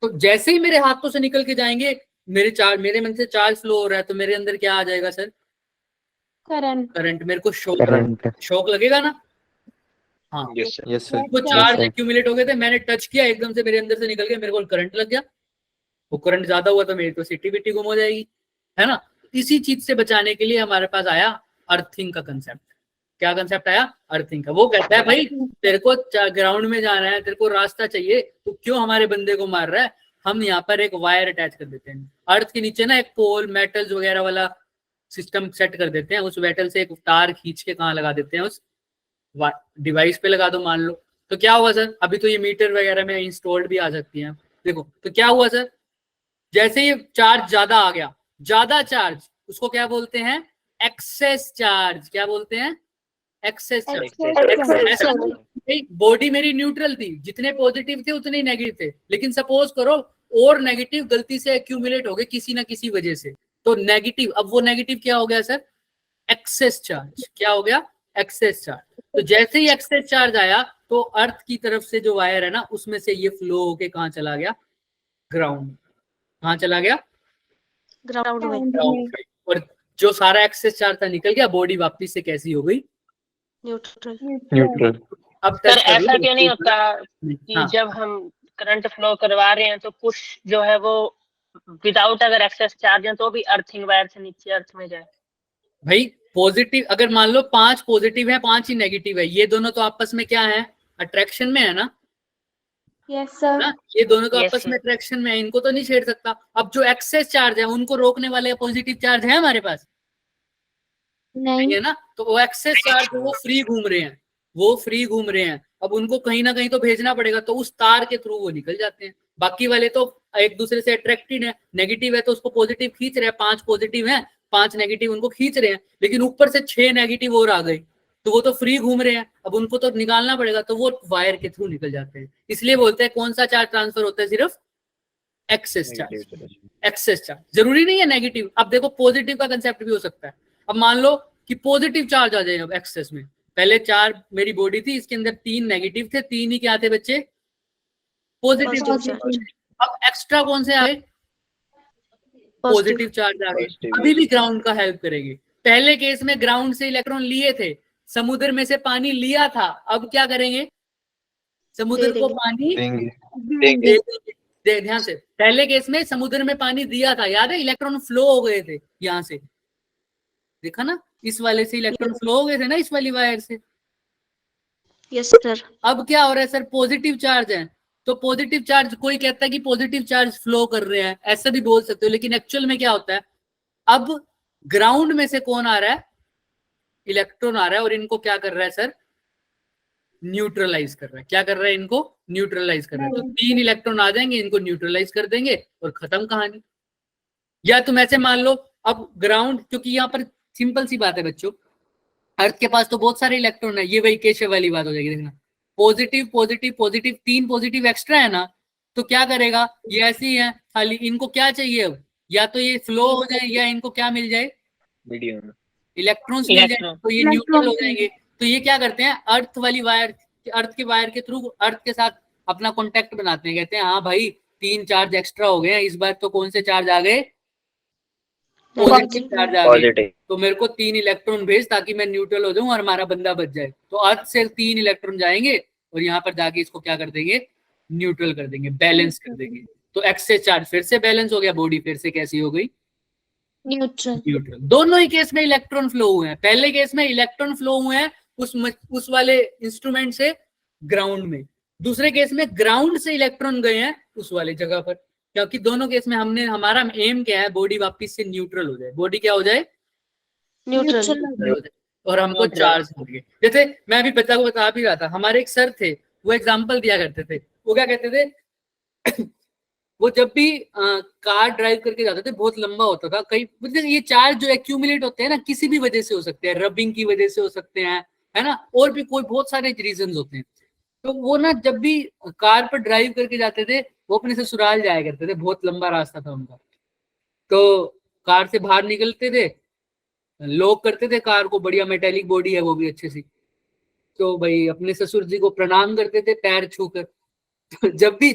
तो जैसे ही मेरे हाथों से निकल के जाएंगे, मेरे मन से चार्ज फ्लो हो रहा है, तो मेरे अंदर क्या आ जाएगा सर, करंट। करंट। मेरे को करंट। शॉक लगेगा ना। हाँ, यस सर। Yes sir. वो चार्ज sir. एक्यूमुलेट हो गए थे, मैंने टच किया, एकदम से मेरे अंदर से निकल गया, मेरे को करंट लग गया। वो करंट ज्यादा हुआ तो मेरी तो सिटी बिटी गुम हो जाएगी, है ना। इसी चीज से बचाने के लिए हमारे पास आया अर्थिंग का कंसेप्ट। क्या कंसेप्ट आया, अर्थिंग का। वो कहता है भाई तेरे को ग्राउंड में जाना है, तेरे को रास्ता चाहिए, तो क्यों हमारे बंदे को मार रहा है, हम यहाँ पर एक वायर अटैच कर देते हैं अर्थ के नीचे ना, एक पोल मेटल्स वगैरह वाला सिस्टम सेट कर देते हैं, उस मेटल से एक तार खींच के कहाँ लगा देते हैं, उस डिवाइस पे लगा दो मान लो। तो क्या हुआ सर, अभी तो ये मीटर वगैरह में इंस्टॉल्ड भी आ सकती है। देखो तो क्या हुआ सर, जैसे ही चार्ज ज्यादा आ गया, ज्यादा चार्ज उसको क्या बोलते हैं, एक्सेस चार्ज। क्या बोलते हैं, एक्सेस चार्ज। बॉडी मेरी न्यूट्रल थी, जितने पॉजिटिव थे उतने ही नेगेटिव थे, लेकिन सपोज करो और नेगेटिव गलती से एक्यूमुलेट हो गए किसी ना किसी वजह से, तो नेगेटिव, अब वो नेगेटिव क्या हो गया सर, एक्सेस चार्ज। क्या हो गया, एक्सेस चार्ज। तो जैसे ही एक्सेस चार्ज आया, तो अर्थ की तरफ से जो वायर है ना, उसमें से ये फ्लो होके कहाँ चला गया, ग्राउंड। कहाँ चला गया, ग्राउंड में। ग्राउंड। और जो सारा एक्सेस चार्ज था निकल गया, बॉडी वापस से कैसी हो गई, न्यूट्रल। न्यूट्रल। अब सर टेस्ट कर ऐसा लो। क्यों नहीं होता कि हाँ, जब हम करंट फ्लो करवा रहे हैं तो पुश जो है वो विदाउट अगर एक्सेस चार्ज है तो भी अर्थिंग वायर से नीचे अर्थ में जाए। भाई पॉजिटिव, अगर मान लो 5 पॉजिटिव है 5 ही नेगेटिव है, ये दोनों तो आपस में क्या है, अट्रैक्शन में है ना, यस सर। ना, ये दोनों तो Yes, आपस में sir. अट्रैक्शन में है, इनको तो नहीं छेड़ सकता। अब जो एक्सेस चार्ज है उनको रोकने वाले पॉजिटिव चार्ज है हमारे पास, नहीं है ना। तो वो एक्सेस चार्ज वो फ्री घूम रहे हैं, वो फ्री घूम रहे हैं, अब उनको कहीं ना कहीं तो भेजना पड़ेगा, तो उस तार के थ्रू वो निकल जाते हैं। बाकी वाले तो एक दूसरे से अट्रैक्टेड है, नेगेटिव है तो उसको पॉजिटिव खींच रहे हैं, 5 पॉजिटिव है 5 नेगेटिव उनको खींच रहे हैं, लेकिन ऊपर से 6 नेगेटिव और आ गए, तो वो तो फ्री घूम रहे हैं, अब उनको तो निकालना पड़ेगा, तो वो वायर के थ्रू निकल जाते हैं। इसलिए बोलते हैं कौन सा चार्ज ट्रांसफर होता है, सिर्फ एक्सेस चार्ज। एक्सेस चार्ज, जरूरी नहीं है नेगेटिव। अब देखो पॉजिटिव का कंसेप्ट भी हो सकता है। अब मान लो कि पॉजिटिव चार्ज आ जाए अब एक्सेस में, पहले 4 मेरी बॉडी थी, इसके अंदर 3 नेगेटिव थे, 3 ही क्या थे बच्चे, पॉजिटिव। पॉजिटिव। अब एक्स्ट्रा कौन से आ गए, पॉजिटिव चार्ज आ गए, अभी भी ग्राउंड का हेल्प करेगी। पहले केस में ग्राउंड से इलेक्ट्रॉन लिए थे, समुद्र में से पानी लिया था, अब क्या करेंगे, समुद्र को पानी देंगे। ध्यान से, पहले केस में समुद्र में पानी दिया था, याद है, इलेक्ट्रॉन फ्लो हो गए थे यहाँ से, देखा ना, इस वाले से इलेक्ट्रॉन फ्लो हो गए थे ना, इस वाली वायर से। Yes sir. अब क्या हो रहा है सर, पॉजिटिव चार्ज है, तो पॉजिटिव चार्ज, कोई कहता है कि पॉजिटिव चार्ज फ्लो कर रहे हैं, ऐसा भी बोल सकते हो, लेकिन एक्चुअल में क्या होता है, अब ग्राउंड में से कौन आ रहा है, इलेक्ट्रॉन आ रहा है, और इनको क्या कर रहा है सर, न्यूट्रलाइज कर रहा है। क्या कर रहा है, इनको न्यूट्रलाइज कर रहा है। तो 3 इलेक्ट्रॉन आ जाएंगे, इनको न्यूट्रलाइज कर देंगे और खत्म कहानी। या तुम ऐसे मान लो, अब ग्राउंड, क्योंकि यहाँ पर सिंपल सी बात है बच्चों, अर्थ के पास तो बहुत सारे इलेक्ट्रॉन है, ये वही केशव वाली बात हो जाएगी, देखना, positive positive positive, 3 positive extra है ना, तो क्या करेगा, ये ऐसे ही है, खाली इनको क्या चाहिए अब, या तो ये फ्लो हो जाए या इनको क्या मिल जाए, मीडियम इलेक्ट्रॉन्स मिल जाए, तो ये न्यूट्रल हो जाएंगे। तो ये क्या करते हैं, अर्थ वाली वायर, अर्थ के वायर के थ्रू अर्थ के साथ अपना कॉन्टेक्ट बनाते हैं, कहते हैं हाँ भाई 3 चार्ज एक्स्ट्रा हो गए हैं, इस बार तो कौन से चार्ज आ गए, पॉजिटिव चार्ज आ गए, तो मेरे को 3 इलेक्ट्रॉन भेज ताकि मैं न्यूट्रल हो जाऊं और हमारा बंदा बच जाए। तो अर्थ से 3 इलेक्ट्रॉन जाएंगे और यहाँ पर जाके इसको क्या कर देंगे, न्यूट्रल कर देंगे, बैलेंस कर देंगे। तो एक्सेस चार्ज फिर से बैलेंस हो गया, बॉडी फिर से कैसी हो गई, न्यूट्रल। दोनों ही केस में इलेक्ट्रॉन फ्लो हुए हैं, पहले केस में इलेक्ट्रॉन फ्लो हुए हैं उस वाले इंस्ट्रूमेंट से ग्राउंड में, दूसरे केस में ग्राउंड से इलेक्ट्रॉन गए हैं उस वाले जगह पर, क्योंकि दोनों केस में हमारा एम क्या है, बॉडी वापस से न्यूट्रल हो जाए, बॉडी क्या हो जाए, न्यूट्रल, और हमको चार्ज मिल गए। जैसे मैं अभी बच्चा को बता भी रहा था, हमारे एक सर थे, वो एग्जाम्पल दिया करते थे, वो क्या कहते थे वो जब भी कार ड्राइव करके जाते थे, बहुत लंबा होता था, कई मतलब ये चार्ज जो एक्यूमुलेट होते हैं ना, किसी भी वजह से हो सकते हैं, रबिंग की वजह से हो सकते हैं, है ना, और भी कोई बहुत सारे रीजंस होते हैं। तो वो ना जब भी कार पर ड्राइव करके जाते थे वो अपने ससुराल जाया करते थे, बहुत लंबा रास्ता था उनका। तो कार से बाहर निकलते थे, लॉक करते थे कार को, बढ़िया मेटेलिक बॉडी है वो भी अच्छी सी, तो भाई अपने ससुर जी को प्रणाम करते थे पैर छूकर। तो जब भी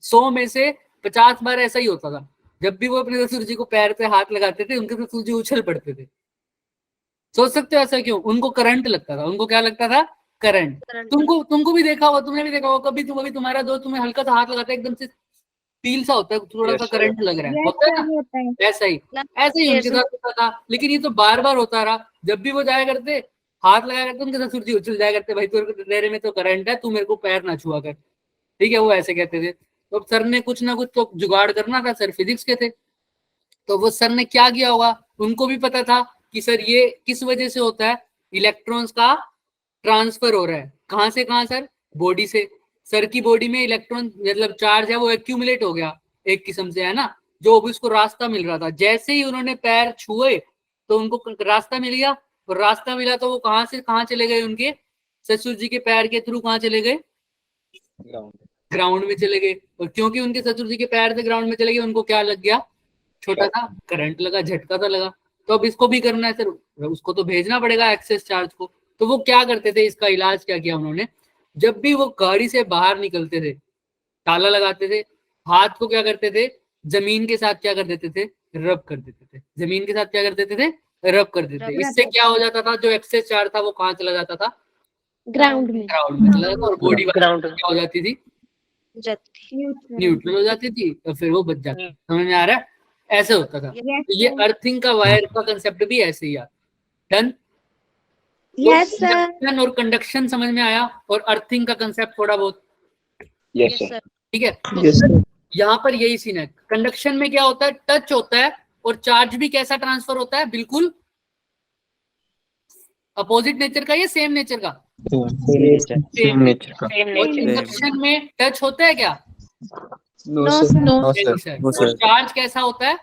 100 में से 50 बार ऐसा ही होता था, जब भी वो अपने ससुर जी को पैर पे हाथ लगाते थे उनके ससुर जी उछल पड़ते थे। सोच सकते हो ऐसा क्यों? उनको करंट लगता था। उनको क्या लगता था? करंट। तुमको भी देखा होगा, तुमने भी देखा होगा कभी, अभी तुम्हारा दोस्त तुम्हें हल्का सा हाथ लगाता है, एकदम से फील सा होता है, थोड़ा सा करंट लग रहा है, होता है ना? ऐसा ही उनके साथ होता था। लेकिन ये तो बार बार होता रहा, जब भी वो जाया करते हाथ लगाया करते उनके ससुर जी उछल जाया करते, भाई तेरे में तो करंट है, तू मेरे को पैर ना छुआ कर, ठीक है, वो ऐसे कहते थे। तो सर ने कुछ ना कुछ तो जुगाड़ करना था, सर फिजिक्स के थे, तो वो सर ने क्या किया होगा, उनको भी पता था कि सर ये किस वजह से होता है, इलेक्ट्रॉन्स का ट्रांसफर हो रहा है। कहां से कहां सर? बॉडी से। सर की बॉडी में इलेक्ट्रॉन मतलब चार्ज है वो एक्यूमुलेट हो गया एक किस्म से, है ना, जो भी उसको रास्ता मिल रहा था। जैसे ही उन्होंने पैर छुए तो उनको रास्ता मिल गया, और रास्ता मिला तो वो कहां से कहां चले गए, उनके ससुर जी के पैर के थ्रू कहां चले गए? ग्राउंड में चले गए। और क्योंकि उनके ससुर जी के पैर से ग्राउंड में चले गए, उनको क्या लग गया? छोटा सा करंट लगा, झटका सा लगा। तो अब इसको भी करना है सर, उसको तो भेजना पड़ेगा एक्सेस चार्ज को। तो वो क्या करते थे, इसका इलाज क्या किया उन्होंने, जब भी वो गाड़ी से बाहर निकलते थे ताला लगाते थे, हाथ को क्या करते थे, जमीन के साथ क्या कर देते थे, रब कर देते थे। जमीन के साथ क्या कर देते थे? रब कर देते थे। इससे क्या हो जाता था, जो एक्सेस चार्ज था वो कहाँ चला जाता था? ग्राउंड में चला जाता, और बॉडी ग्राउंड क्या हो जाती थी? न्यूट्रल हो जाती थी, और फिर वो बच जाती। समझ में आ रहा है? ऐसे होता था। तो ये अर्थिंग का वायर का कंसेप्ट भी ऐसे ही है। डन? Yes sir. कंडक्शन और कंडक्शन समझ में आया, और अर्थिंग का कंसेप्ट थोड़ा बहुत, यस सर। ठीक है। यहाँ पर यही सीन है। कंडक्शन में क्या होता है, टच होता है, और चार्ज भी कैसा ट्रांसफर होता है, बिल्कुल अपोजिट नेचर का या सेम नेचर का? सेम नेचर का। इंडक्शन में टच होता है क्या? No sir. No sir. Charge कैसा होता है?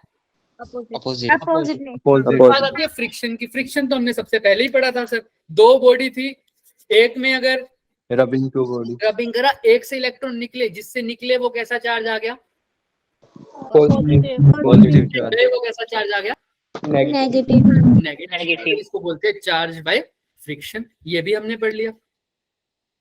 अपोजिट बात आती है फ्रिक्शन की। फ्रिक्शन तो हमने सबसे पहले ही पढ़ा था सर। दो बॉडी थी, एक में अगर रबिंग टू बॉडी, रबिंग करा, एक से इलेक्ट्रॉन निकले, जिससे निकले वो कैसा चार्ज आ गया? Positive charge. वो कैसा चार्ज आ गया? नेगेटिव। नेगेटिव। इसको बोलते हैं चार्ज बाय फ्रिक्शन। ये भी हमने पढ़ लिया,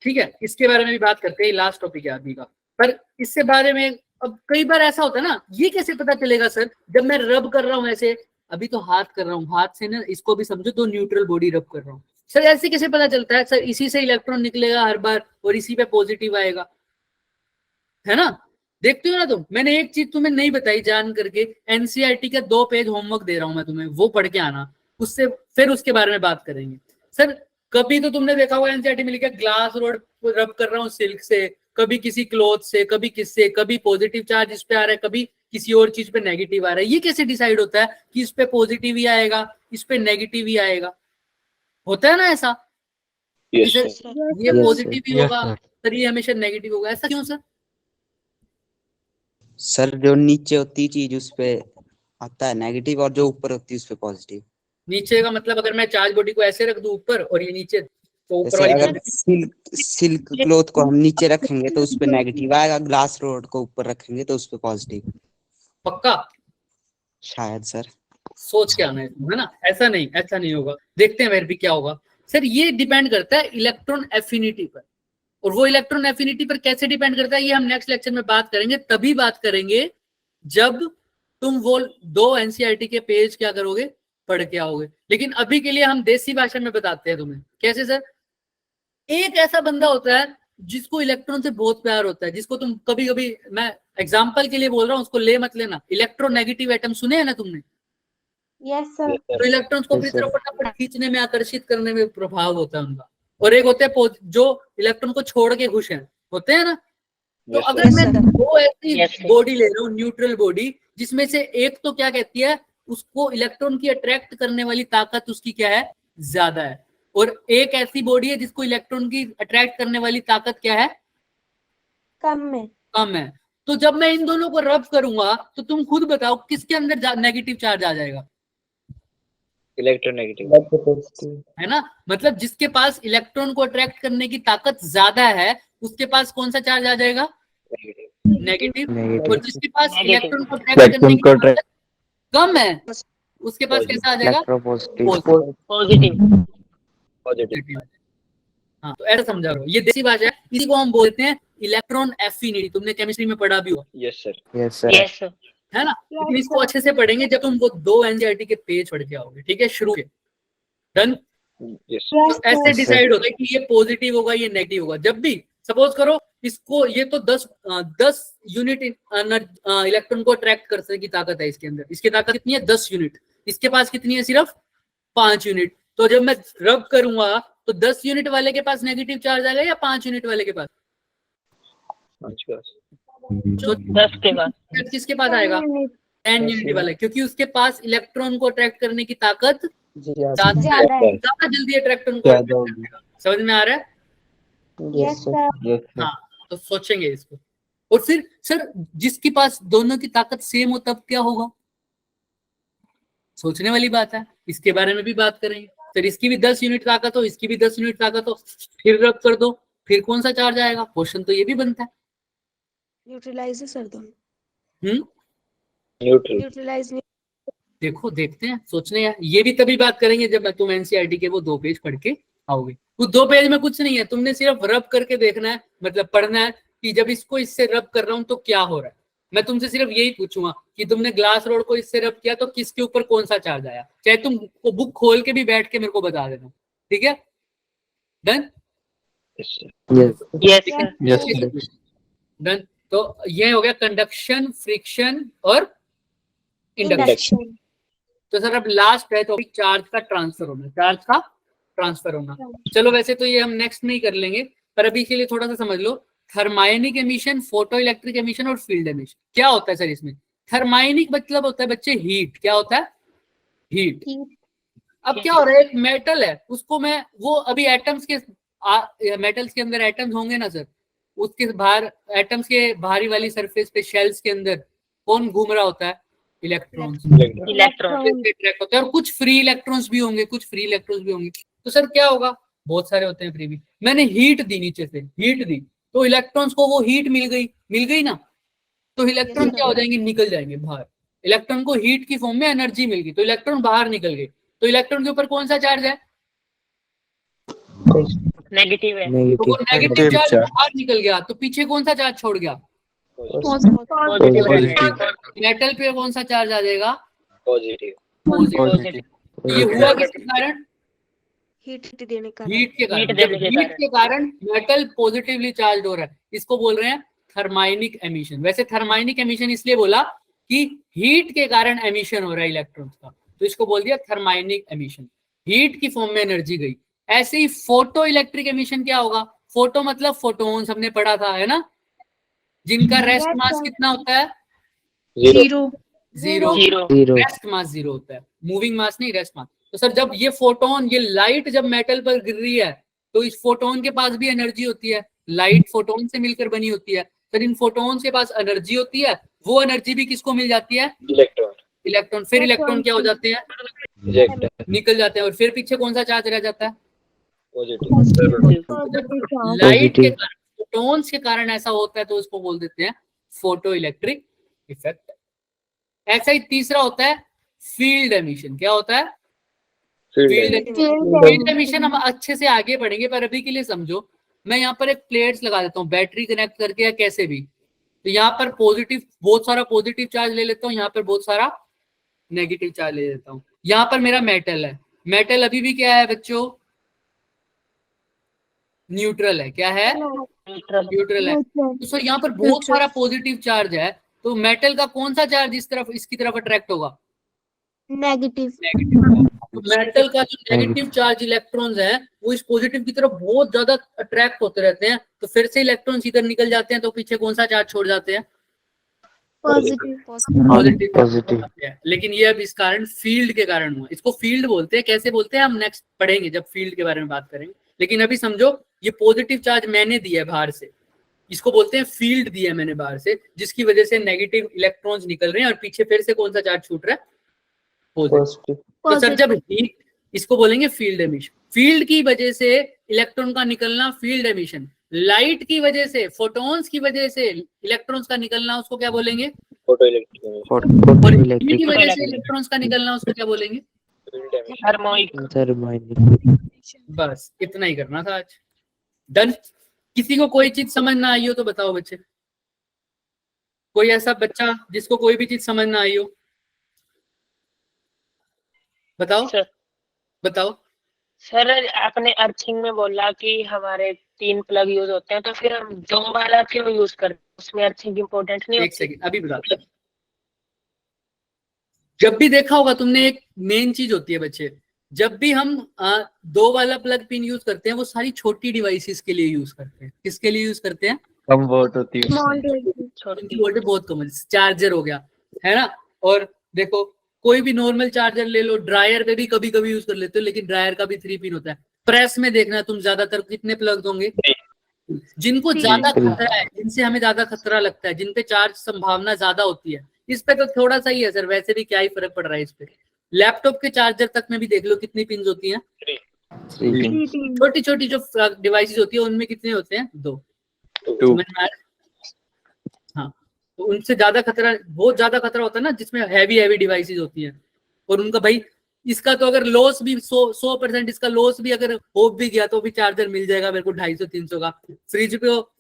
ठीक है। इसके बारे में भी बात करते हैं, लास्ट टॉपिक है अभी का। पर इससे बारे में अब कई बार ऐसा होता है ना, ये कैसे पता चलेगा सर, जब मैं रब कर रहा हूँ ऐसे, अभी तो हाथ कर रहा हूँ, हाथ से ना इसको भी समझो तो न्यूट्रल बॉडी रब कर रहा हूँ सर, ऐसे कैसे पता चलता है सर? इसी से इलेक्ट्रॉन निकलेगा हर बार, और इसी पे पॉजिटिव आएगा, है ना? देखते हो ना तुम। मैंने एक चीज तुम्हें नहीं बताई जान करके, एनसीईआरटी के 2 पेज होमवर्क दे रहा हूं मैं तुम्हें, वो पढ़ के आना, उससे फिर उसके बारे में बात करेंगे। सर कभी तो तुमने देखा होगा एनसीईआरटी में लिखा ग्लास रोड रब कर रहा हूँ सिल्क से, कभी किसी क्लॉथ से, कभी किससे, कभी पॉजिटिव चार्ज इस पे आ रहा है, कभी किसी और चीज पे नेगेटिव आ रहा है। ये कैसे डिसाइड होता है कि इस पे पॉजिटिव ही आएगा, इस पे नेगेटिव ही आएगा? होता है ना ऐसा? Yes sir sir. ये पॉजिटिव ही होगा सर, ये हमेशा नेगेटिव होगा, ऐसा क्यों सर? सर जो नीचे होती चीज उस पे आता है नेगेटिव, और जो ऊपर होती है उस पे पॉजिटिव। नीचे का मतलब अगर मैं चार्ज बॉडी को ऐसे रख दूं ऊपर, और ये नीचे, तो ऊपर जैसे वाली अगर सिल्क क्लॉथ को हम नीचे रखेंगे तो उस पे नेगेटिव आएगा, ग्लास रोड को ऊपर रखेंगे तो उस पे पॉजिटिव। पक्का? शायद सर। सोच के आना है इसमें, है ना? ऐसा नहीं होगा। देखते हैं फिर भी क्या होगा सर। ये डिपेंड करता है इलेक्ट्रॉन एफिनिटी पर, और वो इलेक्ट्रॉन एफिनिटी पर कैसे डिपेंड करता है ये हम नेक्स्ट लेक्चर में बात करेंगे। तभी बात करेंगे जब तुम वो 2 एनसीईआरटी के पेज क्या करोगे, पढ़ के आओगे। लेकिन अभी के लिए हम देसी भाषा में बताते हैं तुम्हें। कैसे सर? एक ऐसा बंदा होता है जिसको इलेक्ट्रॉन से बहुत प्यार होता है, जिसको तुम कभी कभी, मैं एग्जाम्पल के लिए बोल रहा हूँ, उसको ले मत लेना, इलेक्ट्रोनेगेटिव एटम सुने हैं ना तुमने? Yes sir. तो इलेक्ट्रॉन्स को अपनी तरफ फटाफट खींचने में, आकर्षित करने में प्रभाव होता है उनका। और एक होते हैं जो इलेक्ट्रॉन को छोड़ के खुश हैं, होते हैं ना? तो अगर मैं 2 ऐसी बॉडी ले रहा हूँ, न्यूट्रल बॉडी, जिसमें से एक तो क्या कहती है, उसको इलेक्ट्रॉन की अट्रैक्ट करने वाली ताकत उसकी क्या है, ज्यादा है, और एक ऐसी बॉडी है जिसको इलेक्ट्रॉन की अट्रैक्ट करने वाली ताकत क्या है, कम है। तो जब मैं इन दोनों को रब करूंगा तो तुम खुद बताओ किसके अंदर नेगेटिव चार्ज आ जाएगा? इलेक्ट्रोनेगेटिव, है ना? मतलब जिसके पास इलेक्ट्रॉन को अट्रैक्ट करने की ताकत ज्यादा है उसके पास कौन सा चार्ज आ जाएगा? नेगेटिव। नेगेटिव और जिसके पास Negative. इलेक्ट्रॉन को ट्रैक करने की ताकत कम है उसके पास कैसा आ जाएगा? Electropositive positive. पॉजिटिव। हाँ, तो ऐसा समझा करो, ये देसी भाषा है, इसी को हम बोलते हैं इलेक्ट्रॉन एफिनिटी। तुमने केमिस्ट्री में पढ़ा भी हो, yes sir. Yes sir yes sir. है ना? लेकिन इसको अच्छे से पढ़ेंगे जब तुम वो 2 एनसीईआरटी के पेज पढ़ के आओगे, ठीक है, शुरू के। डन? यस तो ऐसे डिसाइड होता है कि ये पॉजिटिव होगा, ये नेगेटिव होगा। जब भी सपोज करो इसको, ये तो 10 यूनिट इलेक्ट्रॉन को अट्रैक्ट करने की ताकत है इसके अंदर। इसकी ताकत कितनी है? 10 यूनिट। इसके पास कितनी है? सिर्फ 5 यूनिट। तो जब मैं रब करूंगा तो 10 यूनिट वाले के पास नेगेटिव चार्ज आएगा या 5 यूनिट वाले के पास? 10 के बाद किसके पास आएगा? 10 यूनिट वाला, क्योंकि उसके पास इलेक्ट्रॉन को अट्रैक्ट करने की ताकत ज्यादा जल्दी इलेक्ट्रॉन को attract करेगा। समझ में आ रहा है? Yes sir. हाँ, तो सोचेंगे इसको। और फिर सर जिसके पास दोनों की ताकत सेम हो तब क्या होगा? सोचने वाली बात है, इसके बारे में भी बात करेंगे। सर इसकी भी 10 यूनिट ताकत हो, इसकी भी 10 यूनिट ताकत हो, फिर रब कर दो, फिर कौन सा चार्ज आएगा? क्वेश्चन तो ये भी बनता है। न्यूट्रलाइज है सर तुम। न्यूट्रल। न्यूट्रलाइज देखो, देखते हैं, सोचने हैं, ये भी तभी बात करेंगे जब तुम एनसीईआरटी के वो 2 पेज पढ़ के आओगे। उस 2 पेज में कुछ नहीं है, तुमने सिर्फ रब करके देखना है, मतलब पढ़ना है कि जब इसको इससे रब कर रहा हूं तो क्या हो रहा है। मैं तुमसे सिर्फ यही पूछूंगा कि तुमने ग्लास रोड को इससे रब किया तो किसके ऊपर कौन सा चार्ज आया। चाहे तुम को बुक खोल के भी बैठ के मेरे को बता देना, ठीक है? Done? Yes sir. Yes sir. Done. तो ये हो गया कंडक्शन, फ्रिक्शन और इंडक्शन। तो सर अब लास्ट है तो चार्ज का ट्रांसफर होना। चार्ज का ट्रांसफर होना, चलो वैसे तो ये हम नेक्स्ट में ही कर लेंगे, पर अभी के लिए थोड़ा सा समझ लो। थर्मायनिक एमिशन, फोटो इलेक्ट्रिक एमिशन और फील्ड एमिशन। क्या होता है सर इसमें? थर्मायनिक मतलब होता है बच्चे हीट। क्या होता है? हीट। अब क्या हो रहा है, एक मेटल है, उसको मैं वो अभी एटम्स के मेटल्स के अंदर एटम्स होंगे ना सर, उसके बाहर एटम्स के बाहरी वाली सरफेस पे शेल्स के अंदर कौन घूम रहा होता है? इलेक्ट्रॉन्स। अट्रैक्ट होते हैं, और कुछ फ्री इलेक्ट्रॉन्स भी होंगे, कुछ फ्री इलेक्ट्रॉन्स भी होंगे। तो सर क्या होगा? बहुत सारे होते हैं फ्री भी। मैंने हीट दी, नीचे से हीट दी, तो इलेक्ट्रॉन्स को वो हीट मिल गई ना, तो इलेक्ट्रॉन क्या हो जाएंगे? निकल जाएंगे बाहर। इलेक्ट्रॉन को हीट की फॉर्म में एनर्जी मिल गई तो इलेक्ट्रॉन बाहर निकल गए। तो इलेक्ट्रॉन के ऊपर कौन सा चार्ज है? नेगेटिव है। तो वो नेगेटिव चार्ज बाहर निकल गया, तो पीछे कौन सा चार्ज छोड़ गया? पॉजिटिव मेटल पे कौन सा चार्ज आ जाएगा? पॉजिटिव। पॉजिटिव। ये हुआ किसके कारण? हीट देने का। हीट के कारण। जब हीट के कारण मेटल पॉजिटिवली चार्ज हो रहा है, इसको बोल रहे हैं थर्माइनिक एमिशन। वैसे थर्माइनिक एमिशन इसलिए बोला कि हीट के कारण एमिशन हो रहा है इलेक्ट्रॉन्स का, तो इसको बोल दिया थर्माइनिक एमिशन। हीट की फॉर्म में एनर्जी गई। ऐसे ही फोटो इलेक्ट्रिक एमिशन क्या होगा? फोटो मतलब फोटोन्स, हमने पढ़ा था, है ना, जिनका रेस्ट मास कितना होता है? जीरो। रेस्ट मास 0 होता है, मूविंग मास नहीं, रेस्ट मास। तो सर जब ये फोटोन, ये लाइट जब मेटल पर गिर रही है तो इस फोटोन के पास भी एनर्जी होती है। लाइट फोटोन से मिलकर बनी होती है, सर इन फोटोन के पास एनर्जी होती है। वो एनर्जी भी किसको मिल जाती है? इलेक्ट्रॉन। फिर इलेक्ट्रॉन क्या हो जाते हैं? निकल जाते हैं। और फिर पीछे कौन सा चार्ज रह जाता है? लाइट के कारण, फोटोन्स के कारण ऐसा होता है तो उसको बोल देते हैं फोटो इलेक्ट्रिक इफेक्ट। ऐसा ही तीसरा होता है फील्ड एमिशन। क्या होता है? फील्ड एमिशन हम अच्छे से आगे पढ़ेंगे, पर अभी के लिए समझो। मैं यहाँ पर एक प्लेट्स लगा देता हूँ, बैटरी कनेक्ट करके या कैसे भी। तो यहाँ पर पॉजिटिव, बहुत सारा पॉजिटिव चार्ज ले लेता हूँ, यहाँ पर बहुत सारा नेगेटिव चार्ज ले लेता हूँ। यहाँ पर मेरा मेटल है, मेटल अभी भी क्या है बच्चों? न्यूट्रल है। क्या है? न्यूट्रल है। तो सर यहाँ पर बहुत सारा पॉजिटिव चार्ज है, तो मेटल का कौन सा चार्ज इस तरफ, इसकी तरफ अट्रैक्ट होगा? नेगेटिव। तो मेटल का जो नेगेटिव चार्ज इलेक्ट्रॉन्स है वो इस पॉजिटिव की तरफ बहुत ज्यादा अट्रैक्ट होते रहते हैं, तो फिर से इलेक्ट्रॉन्स इधर निकल जाते हैं, तो पीछे कौन सा चार्ज छोड़ जाते हैं? पॉजिटिव। लेकिन ये अब इस कारण, फील्ड के कारण हुआ। इसको फील्ड बोलते हैं। कैसे बोलते हैं हम नेक्स्ट पढ़ेंगे जब फील्ड के बारे में बात करेंगे। लेकिन अभी समझो, ये पॉजिटिव चार्ज मैंने दिया है बाहर से, इसको बोलते हैं फील्ड दिया है मैंने बाहर से, जिसकी वजह से नेगेटिव इलेक्ट्रॉन्स निकल रहे हैं और पीछे फिर से कौन सा चार्ज छूट रहा है? पॉजिटिव। तो सर जब हीट, इसको बोलेंगे फील्ड एमिशन। फील्ड की वजह से इलेक्ट्रॉन का निकलना फील्ड एमिशन। लाइट की वजह से, फोटॉन्स की वजह से इलेक्ट्रॉन्स का निकलना, उसको क्या बोलेंगे? फोटो इलेक्ट्रिक और फोटोइलेक्ट्रिक की वजह से इलेक्ट्रॉन्स का निकलना, उसको क्या बोलेंगे? हार्मोनिक। बस इतना ही करना था आज। डन। किसी को कोई चीज समझ ना आई हो तो बताओ बच्चे, कोई ऐसा बच्चा जिसको कोई भी चीज समझ ना आई हो, बताओ सर बताओ। सर आपने अर्थिंग में बोला कि हमारे 3 प्लग यूज होते हैं, तो फिर हम 2 वाला क्यों यूज करते हैं? उसमें अर्थिंग इम्पोर्टेंट नहीं एक होती? सेकंड अभी बताते हैं। जब भी देखा होगा तुमने, एक मेन चीज होती है बच्चे, जब भी हम 2 वाला प्लग पिन यूज करते हैं, वो सारी छोटी डिवाइसेस के लिए यूज करते हैं। किसके लिए यूज करते हैं? कम वोट होती है स्मॉल उनकी वोल्टेज बहुत कम है। चार्जर हो गया, है ना। और देखो कोई भी नॉर्मल चार्जर ले लो, ड्रायर पे भी कभी कभी यूज कर लेते हो, लेकिन ड्रायर का भी 3 पिन होता है। प्रेस में देखना तुम, ज्यादातर कितने प्लग होंगे? जिनको ज्यादा खतरा है, जिनसे हमें ज्यादा खतरा लगता है, जिन पे चार्ज संभावना ज्यादा होती है, इस पे तो थोड़ा सा ही है सर, वैसे भी क्या ही फर्क पड़ रहा है इस पे। लैपटॉप के चार्जर तक में भी देख लो कितनी पिन होती हैं। छोटी छोटी जो डिवाइसेस होती है उनमें कितने होते हैं? 2। समझ में आ रहा है? हाँ, तो उनसे ज्यादा खतरा, बहुत ज्यादा खतरा होता है ना, जिसमें हैवी डिवाइसेस होती हैं। और उनका भाई, इसका तो अगर लॉस भी 100% इसका लॉस भी अगर हो भी गया तो भी चार्जर मिल जाएगा मेरे को 250-300 का।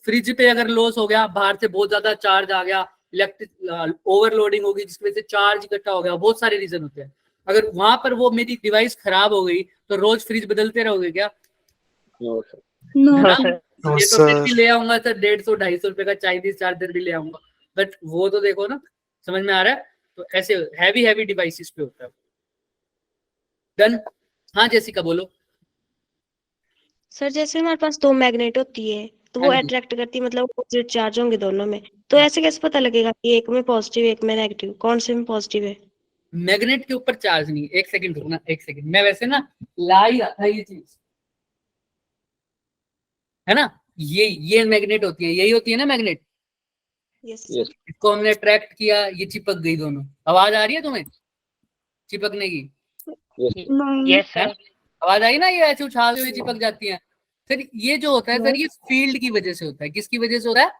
फ्रिज पे अगर लॉस हो गया, बाहर से बहुत ज्यादा चार्ज आ गया, इलेक्ट्रिक ओवरलोडिंग होगी जिसकी वजह से चार्ज इकट्ठा हो गया, बहुत सारे रीजन होते हैं। अगर वहां पर वो मेरी डिवाइस खराब हो गई तो रोज फ्रिज बदलते रहोगे क्या? ये तो फिर भी ले आऊंगा सर 150-250 रुपए का चाइनीज चार्जर भी ले आऊंगा, बट वो तो देखो ना, समझ में आ रहा है? तो ऐसे हैवी डिवाइसेस पे होता है। डन। हाँ जेसिका बोलो। सर जैसे हमारे पास 2 मैग्नेट होती है, तो वो हाँ जी। अट्रैक्ट करती है, मतलब अपोजिट चार्ज होंगे दोनों में, तो ऐसे कैसे पता लगेगा कि एक में पॉजिटिव एक में नेगेटिव, कौन से में पॉजिटिव है? मैग्नेट के ऊपर चार्ज नहीं। एक सेकंड रुकना, एक सेकंड, मैं वैसे ना ला ही रहा था ये चीज, है ना। ये मैग्नेट होती है, यही होती है ना मैग्नेट। यस इसको हमने अट्रैक्ट किया, ये चिपक गई दोनों। आवाज आ रही है तुम्हें चिपकने की? Yes sir. आवाज आई ना, ये ऐसे उछालते हुए चिपक जाती हैं। सर ये जो होता है सर, ये फील्ड की वजह से होता है। किसकी वजह से होता है?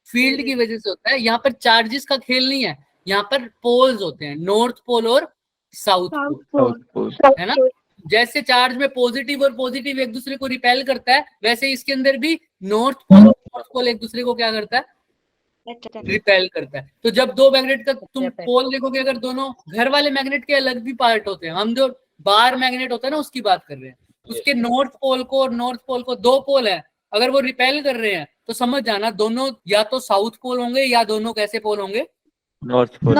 फील्ड की वजह से होता है। यहाँ पर चार्जेस का खेल नहीं है, यहाँ पर पोल्स होते हैं, नॉर्थ पोल और साउथ पोल, है ना। जैसे चार्ज में पॉजिटिव और पॉजिटिव एक दूसरे को रिपेल करता है, वैसे इसके अंदर भी नॉर्थ पोल और साउथ पोल एक दूसरे को क्या करता है? रिपेल करता है। तो जब 2 मैग्नेट का तुम पोल देखोगे, अगर दोनों घर वाले मैग्नेट के अलग भी पार्ट होते हैं, हम जो बार मैग्नेट होता है ना उसकी बात कर रहे हैं, उसके नॉर्थ पोल को और नॉर्थ पोल को 2 पोल है, अगर वो रिपेल कर रहे हैं तो समझ जाना दोनों या तो साउथ पोल होंगे या दोनों कैसे पोल होंगे? नॉर्थ पोल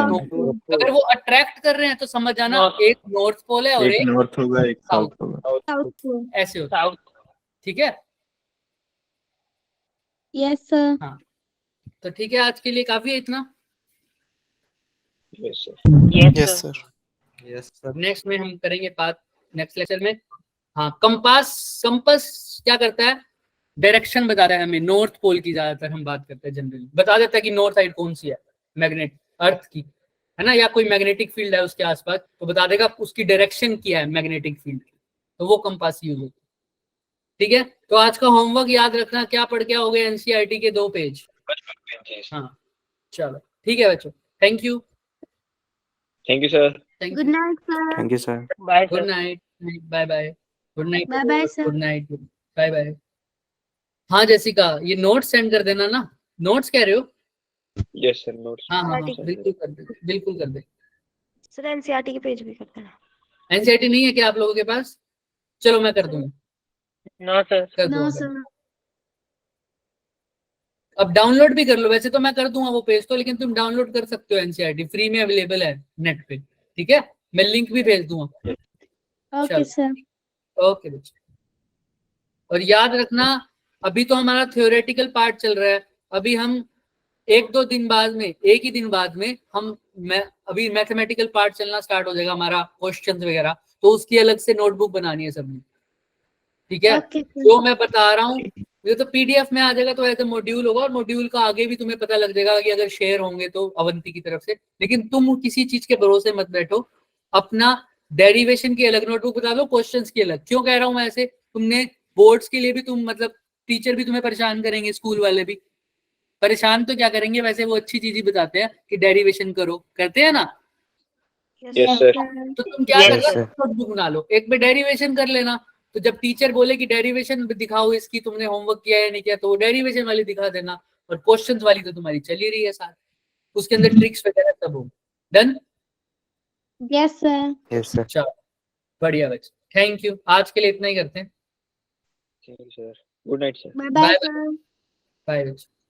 अगर वो अट्रैक्ट कर रहे हैं तो समझ जाना एक नॉर्थ पोल है और एक एक नॉर्थ होगा एक साउथ होगा। ऐसे होता है। ठीक है। Yes sir. हाँ तो ठीक है, आज के लिए काफी है इतना। Yes sir. Yes sir. Next में हम करेंगे बात, नेक्स्ट लेक्चर में। हाँ, कंपास क्या करता है? डायरेक्शन बता रहा है हमें। नॉर्थ पोल की ज्यादातर हम बात करते हैं, जनरली बता देता है कि नॉर्थ साइड कौन सी है मैग्नेट, अर्थ की, है ना, या कोई मैग्नेटिक फील्ड है उसके आसपास, तो बता देगा उसकी डायरेक्शन क्या है मैग्नेटिक फील्ड की, तो वो कंपास यूज होता है। ठीक है, तो आज का होमवर्क याद रखना, क्या पढ़ के आओगे? एनसीईआरटी के 2 पेज। हाँ चलो ठीक है बच्चों, thank you sir. Thank good you, night sir. Thank you sir. Bye good sir. Night, bye bye, good night, bye bye sir. Good night, bye bye. हाँ जेसिका, ये नोट्स सेंड कर देना ना। नोट्स कह रहे हो? Yes sir, notes. हाँ हाँ हाँ, ठीक है। बिल्कुल कर दे, बिल्कुल कर दे। सर एनसीईआरटी के पेज भी कर देना। एनसीईआरटी नहीं है क्या आप लोगों के पास? चलो मैं कर दूंगा, नो सर। कर नो दूंगा। सर। अब डाउनलोड भी कर लो, वैसे तो मैं कर दूंगा वो पेज तो, लेकिन तुम डाउनलोड कर सकते हो, एनसीईआरटी फ्री में अवेलेबल है नेट पे। ठीक है, मैं लिंक भी भेज दूंगा। Okay sir. ओके बच्चे, और याद रखना अभी तो हमारा थ्योरेटिकल पार्ट चल रहा है, अभी हम 1-2 दिन बाद में, एक ही दिन बाद में हम अभी मैथमेटिकल पार्ट चलना स्टार्ट हो जाएगा हमारा, क्वेश्चंस वगैरह, तो उसकी अलग से नोटबुक बनानी है सबने। ठीक है, ओके सर। जो मैं बता रहा हूँ ये तो पीडीएफ में आ जाएगा, तो ऐसे मॉड्यूल होगा, और मॉड्यूल का आगे भी तुम्हें पता लग जाएगा कि अगर शेयर होंगे तो अवंती की तरफ से। लेकिन तुम किसी चीज के भरोसे मत बैठो, अपना डेरिवेशन की अलग नोटबुक बता दो, क्वेश्चंस की अलग। क्यों कह रहा हूं मैं ऐसे? तुमने बोर्ड्स के लिए भी तुम मतलब टीचर भी तुम्हें परेशान करेंगे, स्कूल वाले भी परेशान तो क्या करेंगे, वैसे वो अच्छी चीज ही बताते हैं कि डेरिवेशन करो, करते हैं ना। Yes sir. तो तुम क्या Yes, करना, sir. नोटबुक बना लो, एक पे डेरिवेशन कर लेना। तो जब टीचर बोले कि डेरिवेशन दिखाओ इसकी, तुमने होमवर्क किया या नहीं किया, तो वो डेरिवेशन वाली दिखा देना, और क्वेश्चंस वाली तो तुम्हारी चल ही रही है साथ, उसके अंदर ट्रिक्स वगैरह सब हो। Done. Yes sir. Yes sir. चलो बढ़िया बच्चे, थैंक यू, आज के लिए इतना ही करते हैं। Sir good night sir. Bye bye bye sir. Bye बच्चे।